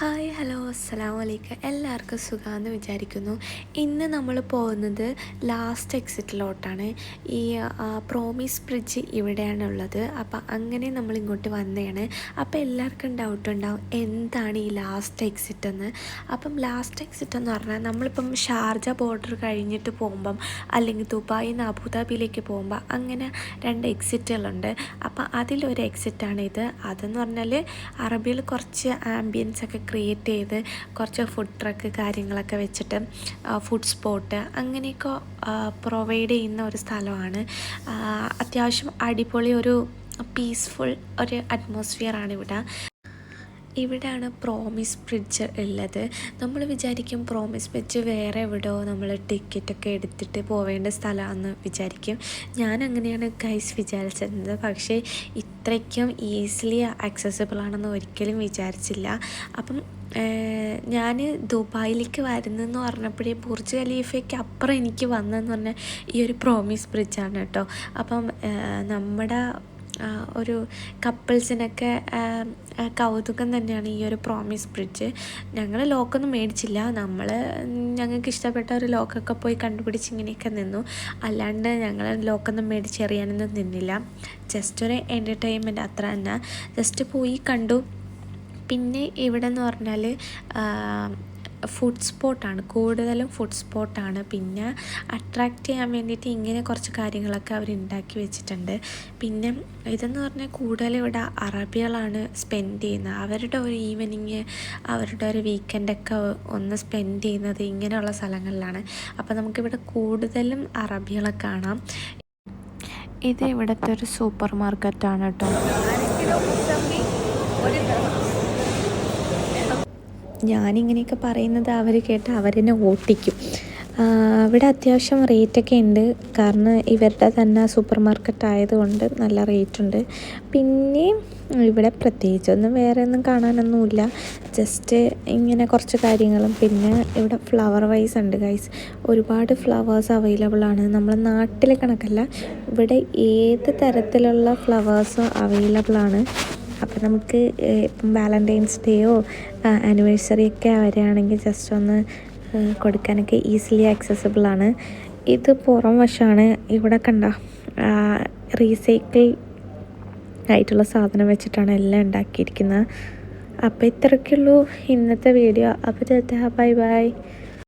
Hi hello അസ്സലാമു അലൈക്കും. എല്ലാവർക്കും സുഖമാണെന്ന് വിചാരിക്കുന്നു. ഇന്ന് നമ്മൾ പോകുന്നത് ലാസ്റ്റ് എക്സിറ്റിലോട്ടാണ്. ഈ പ്രോമിസ് ബ്രിഡ്ജ് ഇവിടെയാണുള്ളത്. അപ്പം അങ്ങനെ നമ്മൾ ഇങ്ങോട്ട് വന്നതാണ്. അപ്പോൾ എല്ലാവർക്കും ഡൗട്ട് ഉണ്ടാവും എന്താണ് ഈ ലാസ്റ്റ് എക്സിറ്റ് എന്ന്. അപ്പം ലാസ്റ്റ് എക്സിറ്റ് എന്ന് പറഞ്ഞാൽ നമ്മളിപ്പം ഷാർജ ബോർഡർ കഴിഞ്ഞിട്ട് പോകുമ്പം അല്ലെങ്കിൽ ദുബായിൽ നിന്ന് അബുദാബിയിലേക്ക് പോകുമ്പോൾ അങ്ങനെ 2 എക്സിറ്റുകളുണ്ട്. അപ്പം അതിലൊരു എക്സിറ്റാണ് ഇത്. അതെന്ന് പറഞ്ഞാൽ അറബിയിൽ കുറച്ച് ആംബിയൻസ് ഒക്കെ ക്രിയേറ്റ് ചെയ്ത് കുറച്ച് ഫുഡ് ട്രക്ക് കാര്യങ്ങളൊക്കെ വെച്ചിട്ട് ഫുഡ് സ്പോട്ട് അങ്ങനെയൊക്കെ പ്രൊവൈഡ് ചെയ്യുന്ന ഒരു സ്ഥലമാണ്. അത്യാവശ്യം അടിപൊളി ഒരു പീസ്ഫുൾ ഒരു അറ്റ്മോസ്ഫിയറാണ് ഇവിടെ. ഇവിടെയാണ് പ്രോമിസ് ബ്രിഡ്ജ് ഉള്ളത്. നമ്മൾ വിചാരിക്കും പ്രോമിസ് ബ്രിഡ്ജ് വേറെ എവിടെയോ നമ്മൾ ടിക്കറ്റൊക്കെ എടുത്തിട്ട് പോവേണ്ട സ്ഥലമാണെന്ന് വിചാരിക്കും. ഞാൻ അങ്ങനെയാണ് ഗൈസ് വിചാരിച്ചിരുന്നത്. പക്ഷേ ഇത്രയ്ക്കും ഈസിലി ആക്സസിബിൾ ആണെന്ന് ഒരിക്കലും വിചാരിച്ചില്ല. അപ്പം ഞാൻ ദുബായിലേക്ക് വരുന്നതെന്ന് പറഞ്ഞപ്പോഴേ ബുർജ് ഖലീഫയ്ക്ക് അപ്പുറം എനിക്ക് വന്നതെന്ന് പറഞ്ഞാൽ ഈ ഒരു പ്രോമിസ് ബ്രിഡ്ജാണ് കേട്ടോ. അപ്പം നമ്മുടെ ഒരു കപ്പിൾസിനൊക്കെ കൗതുകം തന്നെയാണ് ഈ ഒരു പ്രോമിസ് ബ്രിഡ്ജ്. ഞങ്ങൾ ലോക്കൊന്നും മേടിച്ചില്ല. ഞങ്ങൾക്ക് ഇഷ്ടപ്പെട്ട ഒരു ലോക്കൊക്കെ പോയി കണ്ടുപിടിച്ച് ഇങ്ങനെയൊക്കെ നിന്നു. അല്ലാണ്ട് ഞങ്ങൾ ലോക്കൊന്നും മേടിച്ചെറിയാനൊന്നും നിന്നില്ല. ജസ്റ്റ് ഒരു എൻ്റർടൈൻമെൻറ്റ് അത്ര തന്നെ. ജസ്റ്റ് പോയി കണ്ടു. പിന്നെ ഇവിടെ എന്ന് പറഞ്ഞാൽ ഫുഡ് സ്പോട്ടാണ്, കൂടുതലും ഫുഡ് സ്പോട്ടാണ്. പിന്നെ അട്രാക്റ്റ് ചെയ്യാൻ വേണ്ടിയിട്ട് ഇങ്ങനെ കുറച്ച് കാര്യങ്ങളൊക്കെ അവർ ഉണ്ടാക്കി വെച്ചിട്ടുണ്ട്. പിന്നെ ഇതെന്ന് പറഞ്ഞാൽ കൂടുതലും ഇവിടെ അറബികളാണ് സ്പെൻഡ് ചെയ്യുന്നത്. അവരുടെ ഒരു ഈവനിങ്, അവരുടെ ഒരു വീക്കെൻഡൊക്കെ ഒന്ന് സ്പെൻഡ് ചെയ്യുന്നത് ഇങ്ങനെയുള്ള സ്ഥലങ്ങളിലാണ്. അപ്പോൾ നമുക്കിവിടെ കൂടുതലും അറബികളെ കാണാം. ഇത് ഇവിടുത്തെ ഒരു സൂപ്പർ മാർക്കറ്റാണ് കേട്ടോ. ഞാനിങ്ങനെയൊക്കെ പറയുന്നത് അവർ കേട്ട് അവരെന്നെ ഓട്ടിക്കും. ഇവിടെ അത്യാവശ്യം റേറ്റൊക്കെ ഉണ്ട്. കാരണം ഇവരുടെ തന്നെ സൂപ്പർ മാർക്കറ്റ് ആയതുകൊണ്ട് നല്ല റേറ്റുണ്ട്. പിന്നെ ഇവിടെ പ്രത്യേകിച്ചൊന്നും വേറെ ഒന്നും കാണാനൊന്നുമില്ല. ജസ്റ്റ് ഇങ്ങനെ കുറച്ച് കാര്യങ്ങളും. പിന്നെ ഇവിടെ ഫ്ലവർ വൈസ് ഉണ്ട് ഗൈസ്. ഒരുപാട് ഫ്ലവേഴ്സ് അവൈലബിൾ ആണ്. നമ്മളെ നാട്ടിലെ കണക്കല്ല, ഇവിടെ ഏത് തരത്തിലുള്ള ഫ്ലവേഴ്സും അവൈലബിൾ ആണ്. അപ്പോൾ നമുക്ക് ഇപ്പം വാലൻറ്റൈൻസ് ഡേയോ ആനിവേഴ്സറി ഒക്കെ വരികയാണെങ്കിൽ ജസ്റ്റ് ഒന്ന് കൊടുക്കാനൊക്കെ ഈസിലി ആക്സസിബിളാണ്. ഇത് പുറം വശമാണ്. ഇവിടെ കണ്ട റീസൈക്കിൾ ആയിട്ടുള്ള സാധനം വെച്ചിട്ടാണ് എല്ലാം ഉണ്ടാക്കിയിരിക്കുന്നത്. അപ്പോൾ ഇത്രയൊക്കെയുള്ളൂ ഇന്നത്തെ വീഡിയോ. അപ്പോൾ ബൈ ബൈ.